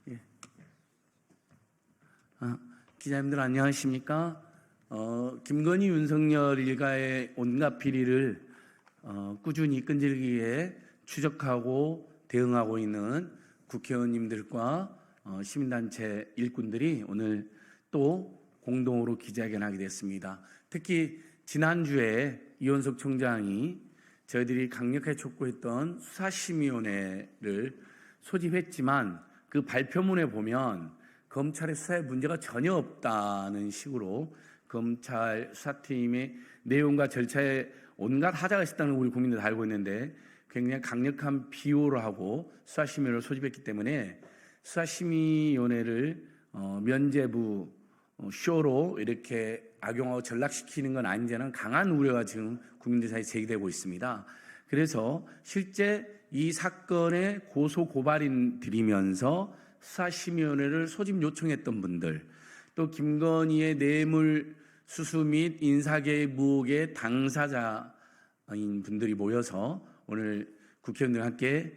예. 기자님들 안녕하십니까? 김건희 윤석열 일가의 온갖 비리를 꾸준히 끈질기게 추적하고 대응하고 있는 국회의원님들과 시민단체 일꾼들이 오늘 또 공동으로 기자회견하게 됐습니다. 특히 지난주에 이원석 총장이 저희들이 강력하게 촉구했던 수사심의위원회를 소집했지만 그 발표문에 보면 검찰의 수사에 문제가 전혀 없다는 식으로 검찰 수사팀의 내용과 절차에 온갖 하자가 있었다는 걸 우리 국민들 다 알고 있는데 굉장히 강력한 비호를 하고 수사심의위원회를 소집했기 때문에 수사심의위원회를 면죄부 쇼로 이렇게 악용하고 전락시키는 건 아닌지는 강한 우려가 지금 국민들 사이에 제기되고 있습니다. 그래서 실제 이 사건의 고소 고발인들이면서 수사심의위원회를 소집 요청했던 분들, 또 김건희의 뇌물 수수 및 인사개입 당사자인 분들이 모여서 오늘 국회의원들과 함께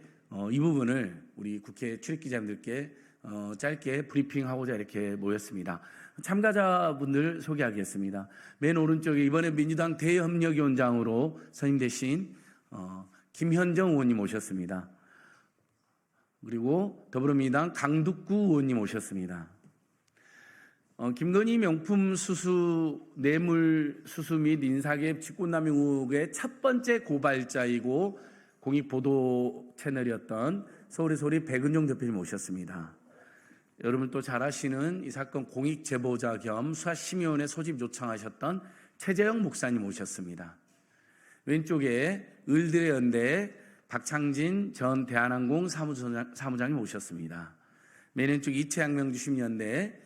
이 부분을 우리 국회 출입기자님들께 짧게 브리핑하고자 이렇게 모였습니다. 참가자분들 소개하겠습니다. 맨 오른쪽에 이번에 민주당 대협력위원장으로 선임되신 김현정 의원님 오셨습니다. 그리고 더불어민주당 강두구 의원님 오셨습니다. 김건희 명품 수수, 뇌물 수수 및 인사개입 직권남용 의혹의 첫 번째 고발자이고 공익보도 채널이었던 서울의 소리 백은종 대표님 오셨습니다. 여러분 또 잘 아시는 이 사건 공익제보자 겸 수사심의위원회 소집 요청하셨던 최재형 목사님 오셨습니다. 왼쪽에 을들의 연대 박창진 전 대한항공 사무장님 오셨습니다. 맨 왼쪽 이채양명주심연대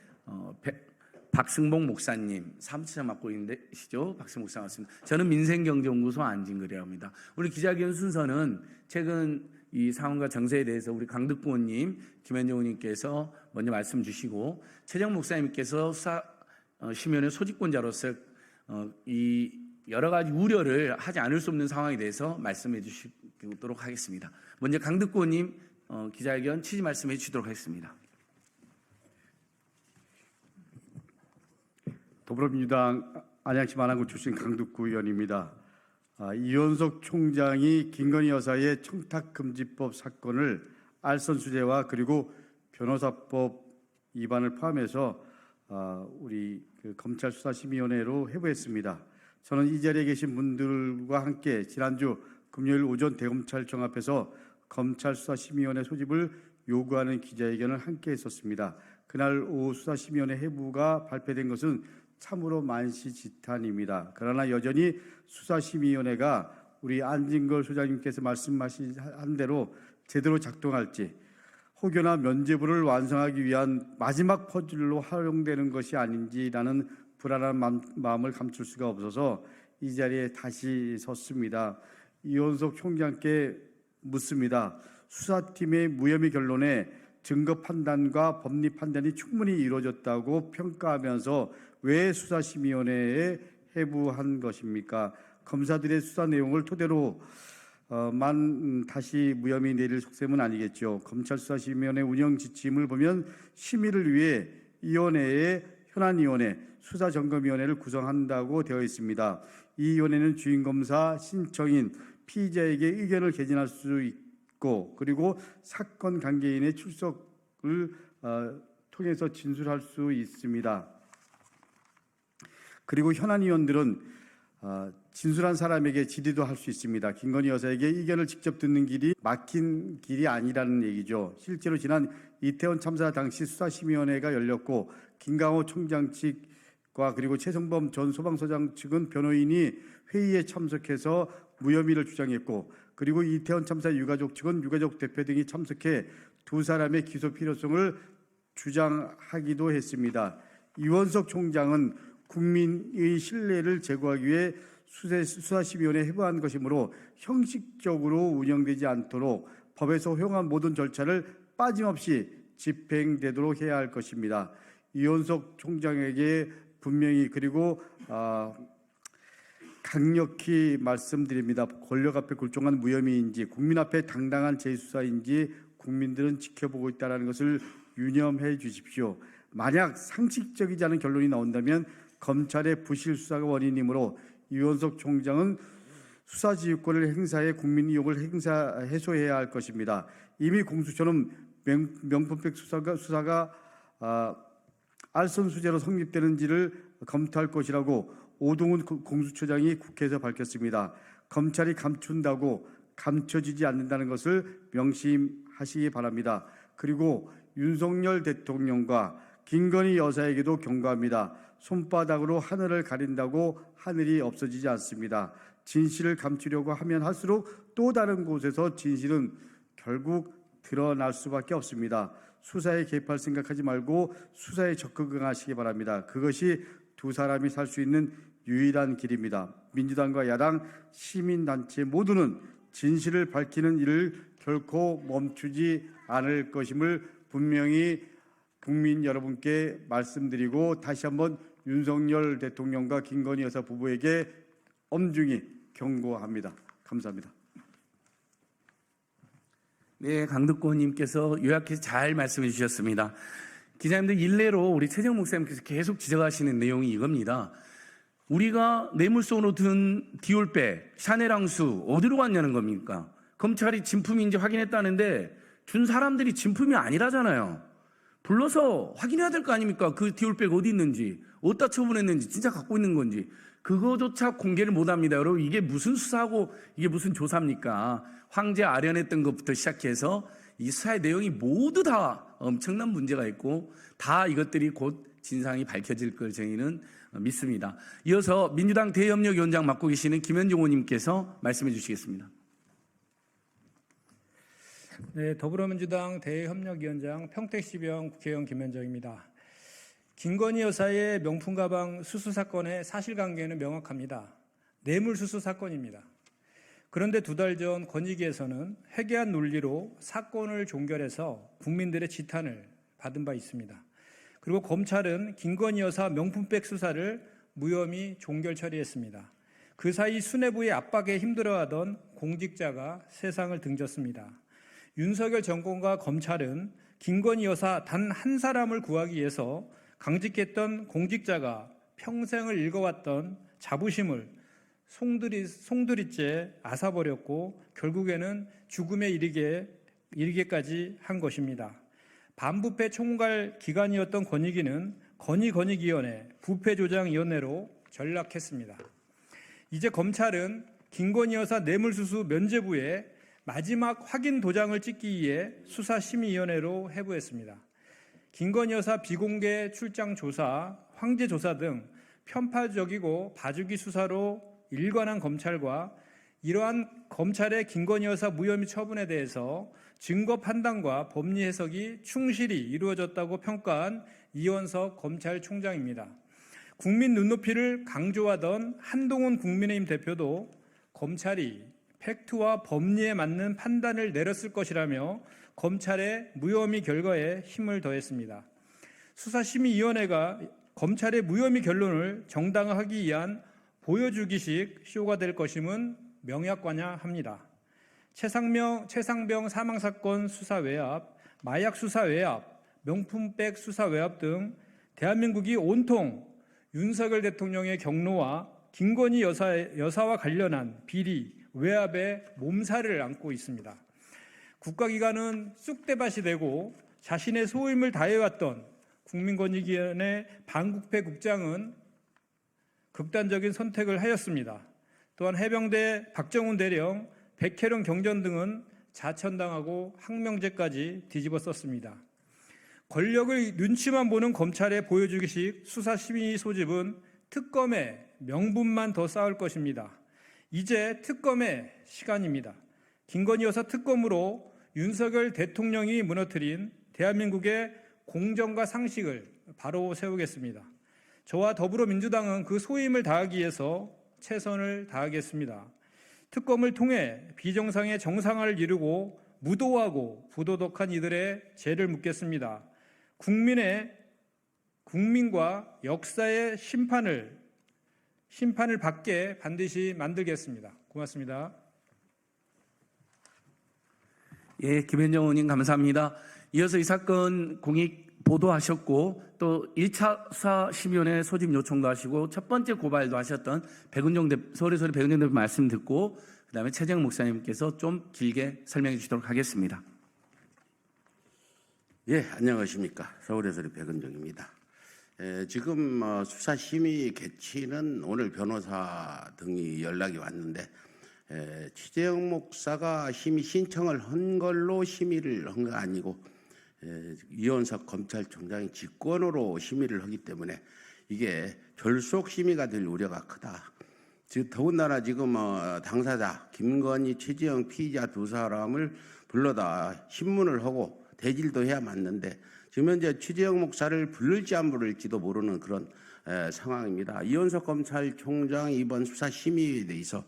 박승복 목사님 사무처장 맡고 계시죠? 박승복 목사 맞습니다. 저는 민생경제연구소 안진글이라고 합니다. 오늘 기자회견 순서는 최근 이 상황과 정세에 대해서 우리 강득구 의원님, 김현정 의원님께서 먼저 말씀 주시고 최재형 목사님께서 수사심의위원회 소집권자로서 이 여러 가지 우려를 하지 않을 수 없는 상황에 대해서 말씀해 주시도록 하겠습니다. 먼저 강득구 의원님 기자회견 취지 말씀해 주시도록 하겠습니다. 더불어민주당 안양시 만안구 출신 강득구 의원입니다. 이원석 총장이 김건희 여사의 청탁금지법 사건을 알선수재와 그리고 변호사법 위반을 포함해서 우리 검찰 수사심의위원회로 회부했습니다. 저는 이 자리에 계신 분들과 함께 지난주 금요일 오전 대검찰청 앞에서 검찰 수사심의위원회 소집을 요구하는 기자회견을 함께 했었습니다. 그날 오후 수사심의위원회 회부가 발표된 것은 참으로 만시지탄입니다. 그러나 여전히 수사심의위원회가 우리 안진걸 소장님께서 말씀하신 대로 제대로 작동할지 혹여나 면죄부를 완성하기 위한 마지막 퍼즐로 활용되는 것이 아닌지라는 불안한 마음을 감출 수가 없어서 이 자리에 다시 섰습니다. 이원석 총장께 묻습니다. 수사팀의 무혐의 결론에 증거 판단과 법리 판단이 충분히 이루어졌다고 평가하면서 왜 수사심의위원회에 회부한 것입니까? 검사들의 수사 내용을 토대로 다시 무혐의 내릴 속셈은 아니겠죠. 검찰 수사심의위원회 운영 지침을 보면 심의를 위해 위원회에 현안위원회, 수사점검위원회를 구성한다고 되어 있습니다. 이 위원회는 주임검사, 신청인, 피의자에게 의견을 개진할 수 있고 그리고 사건 관계인의 출석을 통해서 진술할 수 있습니다. 그리고 현안위원들은 진술한 사람에게 질의도 할 수 있습니다. 김건희 여사에게 의견을 직접 듣는 길이 막힌 길이 아니라는 얘기죠. 실제로 지난 이태원 참사 당시 수사심의위원회가 열렸고 김강호 총장 측과 그리고 최성범 전 소방서장 측은 변호인이 회의에 참석해서 무혐의를 주장했고 그리고 이태원 참사 유가족 측은 유가족 대표 등이 참석해 두 사람의 기소 필요성을 주장하기도 했습니다. 이원석 총장은 국민의 신뢰를 제고하기 위해 수사심의위원회에 회부한 것이므로 형식적으로 운영되지 않도록 법에서 허용한 모든 절차를 빠짐없이 집행되도록 해야 할 것입니다. 이원석 총장에게 분명히 그리고 강력히 말씀드립니다. 권력 앞에 굴종한 무혐의인지 국민 앞에 당당한 재수사인지 국민들은 지켜보고 있다는 것을 유념해 주십시오. 만약 상식적이지 않은 결론이 나온다면 검찰의 부실 수사가 원인이므로 이원석 총장은 수사지휘권을 행사해 국민 이용을 해소해야 할 것입니다. 이미 공수처는 명품백 수사가 알선 수재로 성립되는지를 검토할 것이라고 오동훈 공수처장이 국회에서 밝혔습니다. 검찰이 감춘다고 감춰지지 않는다는 것을 명심하시기 바랍니다. 그리고 윤석열 대통령과 김건희 여사에게도 경고합니다. 손바닥으로 하늘을 가린다고 하늘이 없어지지 않습니다. 진실을 감추려고 하면 할수록 또 다른 곳에서 진실은 결국 드러날 수밖에 없습니다. 수사에 개입할 생각하지 말고 수사에 적극하시기 바랍니다. 그것이 두 사람이 살 수 있는 유일한 길입니다. 민주당과 야당, 시민단체 모두는 진실을 밝히는 일을 결코 멈추지 않을 것임을 분명히 국민 여러분께 말씀드리고 다시 한번 윤석열 대통령과 김건희 여사 부부에게 엄중히 경고합니다. 감사합니다. 네, 강덕권님께서 요약해서 잘 말씀해 주셨습니다. 기자님들 일례로 우리 최재형 목사님께서 계속 지적하시는 내용이 이겁니다. 우리가 뇌물손으로 든 디올백, 샤넬 향수 어디로 갔냐는 겁니까? 검찰이 진품인지 확인했다는데 준 사람들이 진품이 아니라잖아요. 불러서 확인해야 될 거 아닙니까? 그 디올백 어디 있는지, 어디다 처분했는지, 진짜 갖고 있는 건지. 그거조차 공개를 못합니다. 여러분, 이게 무슨 수사고 이게 무슨 조사입니까? 황제 아련했던 것부터 시작해서 이 수사의 내용이 모두 다 엄청난 문제가 있고 다 이것들이 곧 진상이 밝혀질 걸 저희는 믿습니다. 이어서 민주당 대협력위원장 맡고 계시는 김현종 의원님께서 말씀해 주시겠습니다. 네, 더불어민주당 대협력위원장 평택시병 국회의원 김현정입니다. 김건희 여사의 명품 가방 수수 사건의 사실관계는 명확합니다. 뇌물수수 사건입니다. 그런데 두 달 전 권익위에서는 회개한 논리로 사건을 종결해서 국민들의 지탄을 받은 바 있습니다. 그리고 검찰은 김건희 여사 명품백 수사를 무혐의 종결 처리했습니다. 그 사이 수뇌부의 압박에 힘들어하던 공직자가 세상을 등졌습니다. 윤석열 정권과 검찰은 김건희 여사 단 한 사람을 구하기 위해서 강직했던 공직자가 평생을 읽어왔던 자부심을 송두리째 앗아버렸고 결국에는 죽음에 이르게까지 한 것입니다. 반부패 총괄 기관이었던 권익위는 건의위원회, 부패조장위원회로 전락했습니다. 이제 검찰은 김건희 여사 뇌물수수 면죄부에 마지막 확인 도장을 찍기 위해 수사심의위원회로 회부했습니다. 김건희 여사 비공개 출장 조사, 황제 조사 등 편파적이고 봐주기 수사로 일관한 검찰과 이러한 검찰의 김건희 여사 무혐의 처분에 대해서 증거 판단과 법리 해석이 충실히 이루어졌다고 평가한 이원석 검찰총장입니다. 국민 눈높이를 강조하던 한동훈 국민의힘 대표도 검찰이 팩트와 법리에 맞는 판단을 내렸을 것이라며 검찰의 무혐의 결과에 힘을 더했습니다. 수사심의위원회가 검찰의 무혐의 결론을 정당화하기 위한 보여주기식 쇼가 될 것임은 명약관야합니다. 최상병 사망사건 수사 외압, 마약 수사 외압, 명품백 수사 외압 등 대한민국이 온통 윤석열 대통령의 경로와 김건희 여사와 관련한 비리, 외압에 몸살을 안고 있습니다. 국가기관은 쑥대밭이 되고 자신의 소임을 다해왔던 국민권익위원회 반국패 국장은 극단적인 선택을 하였습니다. 또한 해병대 박정훈 대령, 백혜령 경전 등은 자천당하고 항명죄까지 뒤집어 썼습니다. 권력의 눈치만 보는 검찰의 보여주기식 수사심의 소집은 특검의 명분만 더 쌓을 것입니다. 이제 특검의 시간입니다. 김건희 여사 특검으로 윤석열 대통령이 무너뜨린 대한민국의 공정과 상식을 바로 세우겠습니다. 저와 더불어민주당은 그 소임을 다하기 위해서 최선을 다하겠습니다. 특검을 통해 비정상의 정상화를 이루고 무도하고 부도덕한 이들의 죄를 묻겠습니다. 국민과 역사의 심판을 받게 반드시 만들겠습니다. 고맙습니다. 예, 김현정 의원님 감사합니다. 이어서 이 사건 공익 보도하셨고 또 1차 수사심의원회 소집 요청도 하시고 첫 번째 고발도 하셨던 서울의 소리 백은정 대표 말씀 듣고 그다음에 최재형 목사님께서 좀 길게 설명해 주시도록 하겠습니다. 예, 안녕하십니까. 서울의 소리 백은정입니다. 지금 수사심의 개치는 오늘 변호사 등이 연락이 왔는데 최재형 목사가 심의 신청을 한 걸로 심의를 한 거 아니고 이원석 검찰총장이 직권으로 심의를 하기 때문에 이게 졸속 심의가 될 우려가 크다. 더군다나 지금 당사자 김건희, 최재형 피의자 두 사람을 불러다 신문을 하고 대질도 해야 맞는데 지금 현재 최재형 목사를 부를지 안 부를지도 모르는 그런 상황입니다. 이원석 검찰총장이 이번 수사 심의에 대해서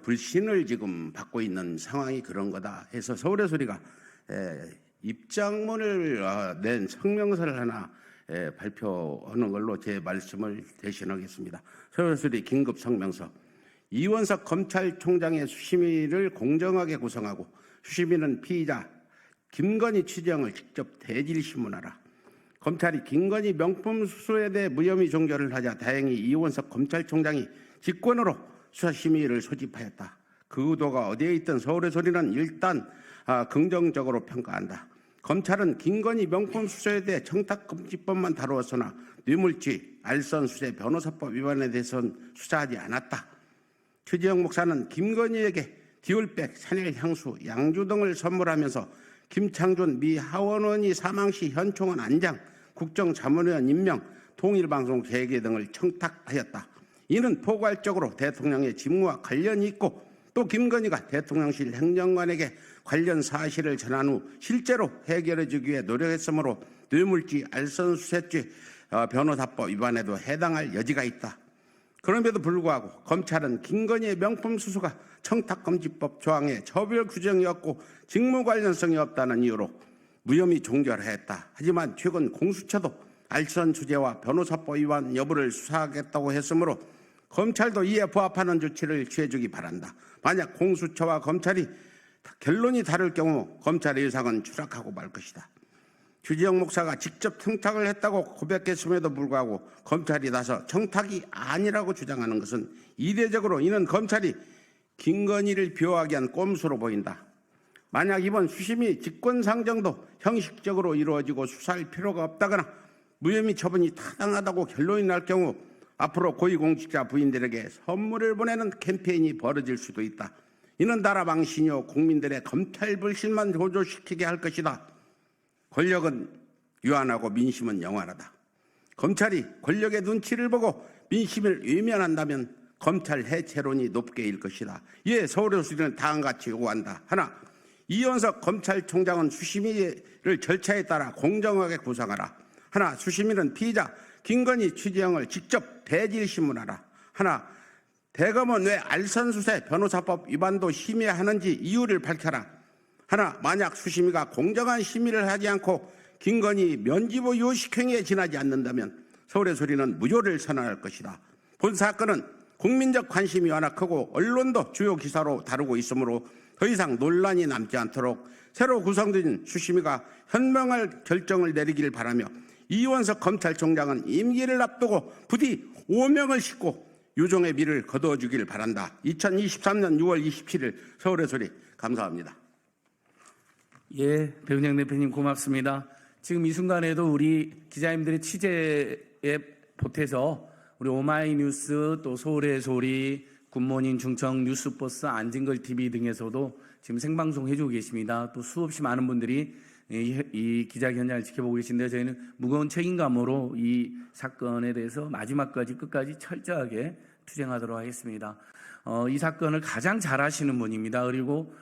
불신을 지금 받고 있는 상황이 그런 거다 해서 서울의 소리가 입장문을 낸 성명서를 하나 발표하는 걸로 제 말씀을 대신하겠습니다. 서울의 소리 긴급 성명서. 이원석 검찰총장의 수심위를 공정하게 구성하고 수심위는 피의자 김건희, 최재형을 직접 대질 신문하라. 검찰이 김건희 명품 수수에 대해 무혐의 종결을 하자 다행히 이원석 검찰총장이 직권으로 수사심의를 소집하였다. 그 의도가 어디에 있든 서울의 소리는 일단 긍정적으로 평가한다. 검찰은 김건희 명품 수수에 대해 청탁금지법만 다루었으나 뇌물죄, 알선수재, 변호사법 위반에 대해서는 수사하지 않았다. 최재형 목사는 김건희에게 디올백, 샤넬 향수, 양주 등을 선물하면서 김창준 미 하원의원이 사망 시 현충원 안장, 국정자문위원 임명, 통일방송 재개 등을 청탁하였다. 이는 포괄적으로 대통령의 직무와 관련이 있고 또 김건희가 대통령실 행정관에게 관련 사실을 전한 후 실제로 해결해 주기 위해 노력했으므로 뇌물죄, 알선수재죄, 변호사법 위반에도 해당할 여지가 있다. 그럼에도 불구하고 검찰은 김건희의 명품 수수가 청탁금지법 조항에 처벌 규정이 없고 직무 관련성이 없다는 이유로 무혐의 종결했다. 하지만 최근 공수처도 알선수재와 변호사법 위반 여부를 수사하겠다고 했으므로 검찰도 이에 부합하는 조치를 취해주기 바란다. 만약 공수처와 검찰이 결론이 다를 경우 검찰의 의상은 추락하고 말 것이다. 최재형 목사가 직접 청탁을 했다고 고백했음에도 불구하고 검찰이 나서 청탁이 아니라고 주장하는 것은 이례적으로 이는 검찰이 김건희를 비호하기 위한 꼼수로 보인다. 만약 이번 수심이 직권상정도 형식적으로 이루어지고 수사할 필요가 없다거나 무혐의 처분이 타당하다고 결론이 날 경우 앞으로 고위공직자 부인들에게 선물을 보내는 캠페인이 벌어질 수도 있다. 이는 나라 망신이요 국민들의 검찰 불신만 조조시키게 할 것이다. 권력은 유한하고 민심은 영원하다. 검찰이 권력의 눈치를 보고 민심을 외면한다면 검찰 해체론이 높게 일 것이다. 이에 서울의 소리는 다음같이 요구한다. 하나, 이원석 검찰총장은 수심위를 절차에 따라 공정하게 구성하라. 하나, 수심위는 피의자 김건희, 최재형을 직접 대질 신문하라. 하나, 대검은 왜 알선수재 변호사법 위반도 심의하는지 이유를 밝혀라. 하나, 만약 수심위가 공정한 심의를 하지 않고 김건희 면죄부 요식행위에 지나지 않는다면 서울의 소리는 무효를 선언할 것이다. 본 사건은 국민적 관심이 워낙 크고 언론도 주요 기사로 다루고 있으므로 더 이상 논란이 남지 않도록 새로 구성된 수심위가 현명한 결정을 내리길 바라며 이원석 검찰총장은 임기를 앞두고 부디 오명을 싣고 유종의 미를 거두어주길 바란다. 2023년 6월 27일 서울의 소리 감사합니다. 예, 백은정 대표님 고맙습니다. 지금 이 순간에도 우리 기자님들의 취재에 보태서 우리 오마이뉴스 또 서울의 소리, 굿모닝 중청, 뉴스버스, 안진걸 TV 등에서도 지금 생방송 해주고 계십니다. 또 수없이 많은 분들이 이 기자 현장을 지켜보고 계신데 저희는 무거운 책임감으로 이 사건에 대해서 마지막까지 끝까지 철저하게 투쟁하도록 하겠습니다. 이 사건을 가장 잘 아시는 분입니다. 그리고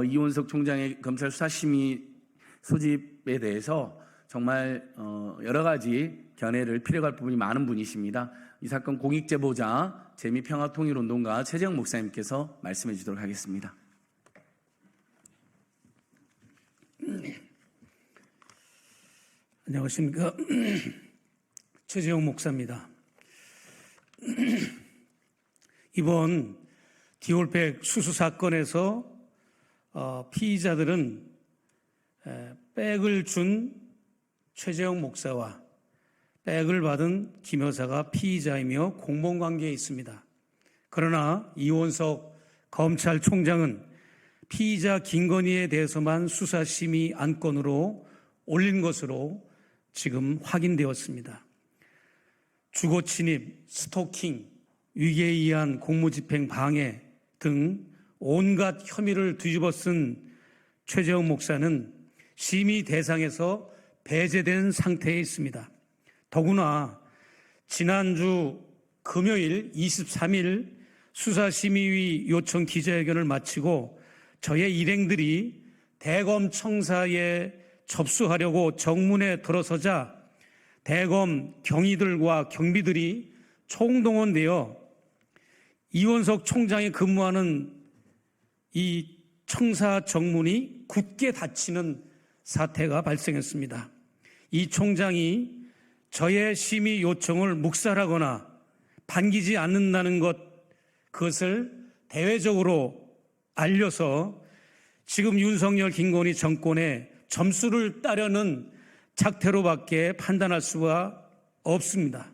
이원석 총장의 검찰 수사심의 소집에 대해서 정말 여러 가지 견해를 필요할 부분이 많은 분이십니다. 이 사건 공익제보자 재미평화통일운동가 최재형 목사님께서 말씀해 주도록 하겠습니다. 안녕하십니까. 최재형 목사입니다. 이번 디올백 수수 사건에서 피의자들은 백을 준 최재형 목사와 백을 받은 김 여사가 피의자이며 공범관계에 있습니다. 그러나 이원석 검찰총장은 피의자 김건희에 대해서만 수사심의 안건으로 올린 것으로 지금 확인되었습니다. 주거 침입, 스토킹, 위계에 의한 공무집행 방해 등 온갖 혐의를 뒤집어쓴 최재형 목사는 심의 대상에서 배제된 상태에 있습니다. 더구나 지난주 금요일 23일 수사심의위 요청 기자회견을 마치고 저의 일행들이 대검 청사에 접수하려고 정문에 들어서자 대검 경위들과 경비들이 총동원되어 이원석 총장이 근무하는 이 청사 정문이 굳게 닫히는 사태가 발생했습니다. 이 총장이 저의 심의 요청을 묵살하거나 반기지 않는다는 그것을 대외적으로 알려서 지금 윤석열 김건희 정권의 점수를 따려는 작태로밖에 판단할 수가 없습니다.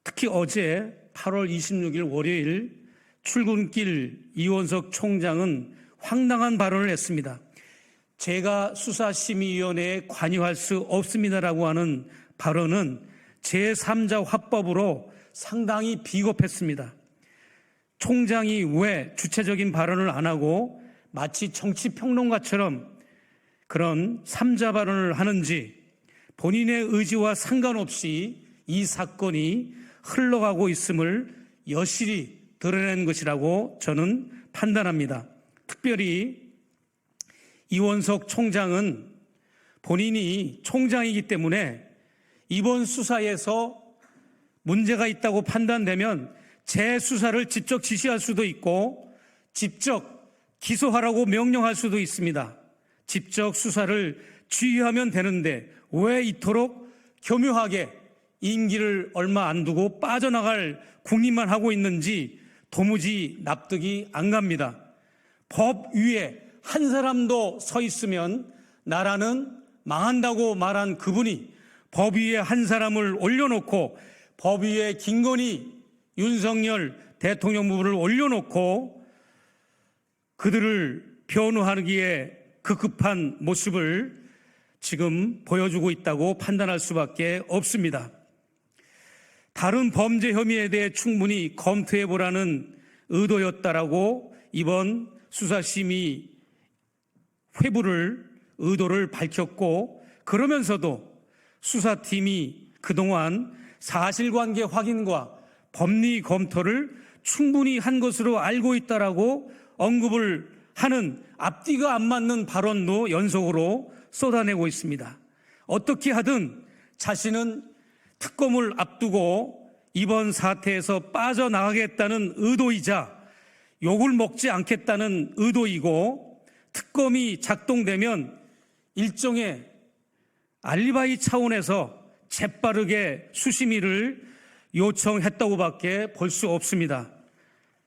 특히 어제 8월 26일 월요일 출근길 이원석 총장은 황당한 발언을 했습니다. 제가 수사심의위원회에 관여할 수 없습니다라고 하는 발언은 제3자 화법으로 상당히 비겁했습니다. 총장이 왜 주체적인 발언을 안 하고 마치 정치평론가처럼 그런 3자 발언을 하는지 본인의 의지와 상관없이 이 사건이 흘러가고 있음을 여실히 드러낸 것이라고 저는 판단합니다. 특별히 이원석 총장은 본인이 총장이기 때문에 이번 수사에서 문제가 있다고 판단되면 재수사를 직접 지시할 수도 있고 직접 기소하라고 명령할 수도 있습니다. 직접 수사를 지휘하면 되는데 왜 이토록 교묘하게 임기를 얼마 안 두고 빠져나갈 국리만 하고 있는지 도무지 납득이 안 갑니다. 법 위에 한 사람도 서 있으면 나라는 망한다고 말한 그분이 법 위에 한 사람을 올려놓고 법 위에 김건희, 윤석열 대통령 부부를 올려놓고 그들을 변호하기에 급급한 모습을 지금 보여주고 있다고 판단할 수밖에 없습니다. 다른 범죄 혐의에 대해 충분히 검토해보라는 의도였다라고 이번 수사심의 의도를 밝혔고, 그러면서도 수사팀이 그동안 사실관계 확인과 법리 검토를 충분히 한 것으로 알고 있다라고 언급을 하는 앞뒤가 안 맞는 발언도 연속으로 쏟아내고 있습니다. 어떻게 하든 자신은 특검을 앞두고 이번 사태에서 빠져나가겠다는 의도이자 욕을 먹지 않겠다는 의도이고, 특검이 작동되면 일종의 알리바이 차원에서 재빠르게 수심위를 요청했다고밖에 볼 수 없습니다.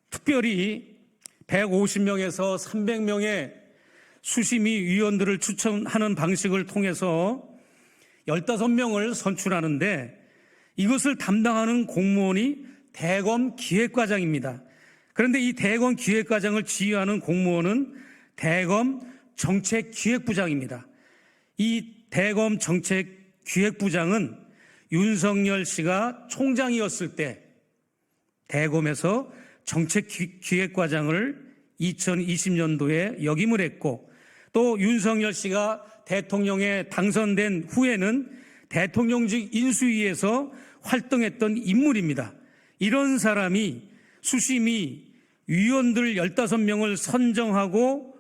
특별히 150명에서 300명의 수심위 위원들을 추천하는 방식을 통해서 15명을 선출하는데 이것을 담당하는 공무원이 대검 기획과장입니다. 그런데 이 대검 기획과장을 지휘하는 공무원은 대검 정책기획부장입니다. 이 대검 정책기획부장은 윤석열 씨가 총장이었을 때 대검에서 정책기획과장을 2020년도에 역임을 했고, 또 윤석열 씨가 대통령에 당선된 후에는 대통령직 인수위에서 활동했던 인물입니다. 이런 사람이 수심위 위원들 15명을 선정하고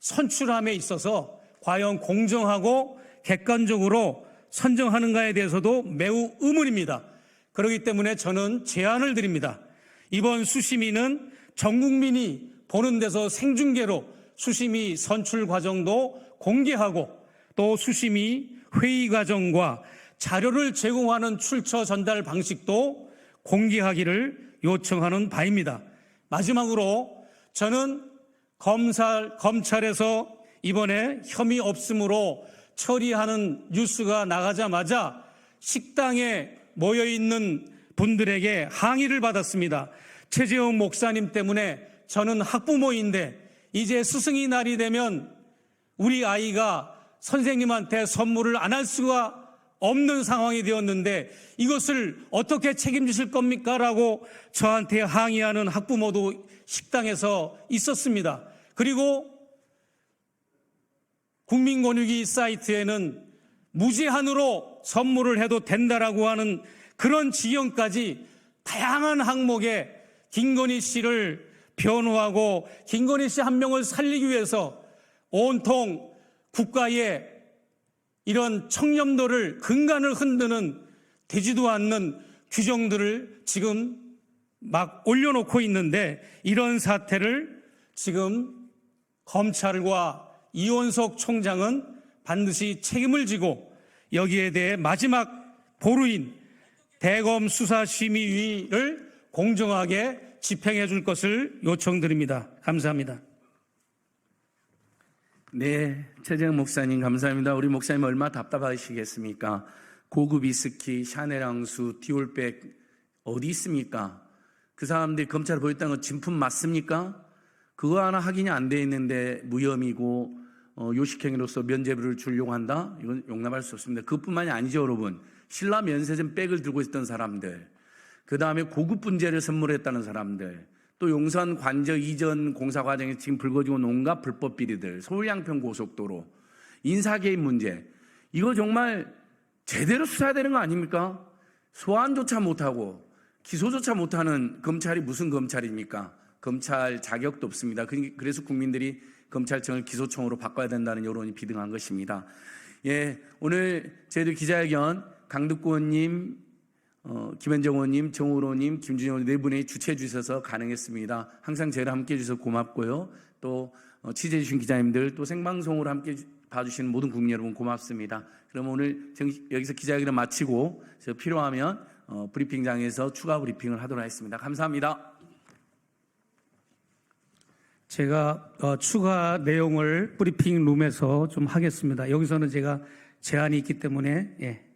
선출함에 있어서 과연 공정하고 객관적으로 선정하는가에 대해서도 매우 의문입니다. 그렇기 때문에 저는 제안을 드립니다. 이번 수심위는 전 국민이 보는 데서 생중계로 수심위 선출 과정도 공개하고, 또 수심위 회의 과정과 자료를 제공하는 출처 전달 방식도 공개하기를 요청하는 바입니다. 마지막으로 저는 검찰에서 이번에 혐의 없음으로 처리하는 뉴스가 나가자마자 식당에 모여 있는 분들에게 항의를 받았습니다. 최재형 목사님 때문에 저는 학부모인데 이제 스승의 날이 되면 우리 아이가 선생님한테 선물을 안 할 수가 없는 상황이 되었는데 이것을 어떻게 책임지실 겁니까? 라고 저한테 항의하는 학부모도 식당에서 있었습니다. 그리고 국민권익위 사이트에는 무제한으로 선물을 해도 된다라고 하는 그런 지형까지 다양한 항목에 김건희 씨를 변호하고 김건희 씨 한 명을 살리기 위해서 온통 국가의 이런 청렴도를 근간을 흔드는 되지도 않는 규정들을 지금 막 올려놓고 있는데 이런 사태를 지금 검찰과 이원석 총장은 반드시 책임을 지고 여기에 대해 마지막 보루인 대검 수사심의위를 공정하게 집행해 줄 것을 요청드립니다. 감사합니다. 네, 최재형 목사님 감사합니다. 우리 목사님 얼마나 답답하시겠습니까? 고급 위스키, 샤넬 향수, 디올백 어디 있습니까? 그 사람들이 검찰에 보였다는 건 진품 맞습니까? 그거 하나 확인이 안 돼 있는데 무혐의고 요식행위로서 면죄부를 주려고 한다? 이건 용납할 수 없습니다. 그것뿐만이 아니죠, 여러분. 신라 면세점 백을 들고 있었던 사람들, 그 다음에 고급 분재를 선물했다는 사람들, 또 용산 관저 이전 공사 과정에 지금 불거지고 있는 온갖 불법 비리들, 서울 양평 고속도로, 인사개입 문제, 이거 정말 제대로 수사해야 되는 거 아닙니까? 소환조차 못하고 기소조차 못하는 검찰이 무슨 검찰입니까? 검찰 자격도 없습니다. 그래서 국민들이 검찰청을 기소청으로 바꿔야 된다는 여론이 비등한 것입니다. 예, 오늘 저희들 기자회견 강득구 의원님, 김현정 의원님, 정우로님, 김준영 의원 네 분이 주최해 주셔서 가능했습니다. 항상 저희를 함께해 주셔서 고맙고요. 또 취재해 주신 기자님들, 또 생방송으로 함께 봐주시는 모든 국민 여러분 고맙습니다. 그럼 오늘 여기서 기자회견을 마치고 필요하면 브리핑장에서 추가 브리핑을 하도록 하겠습니다. 감사합니다. 제가 추가 내용을 브리핑 룸에서 좀 하겠습니다. 여기서는 제가 제한이 있기 때문에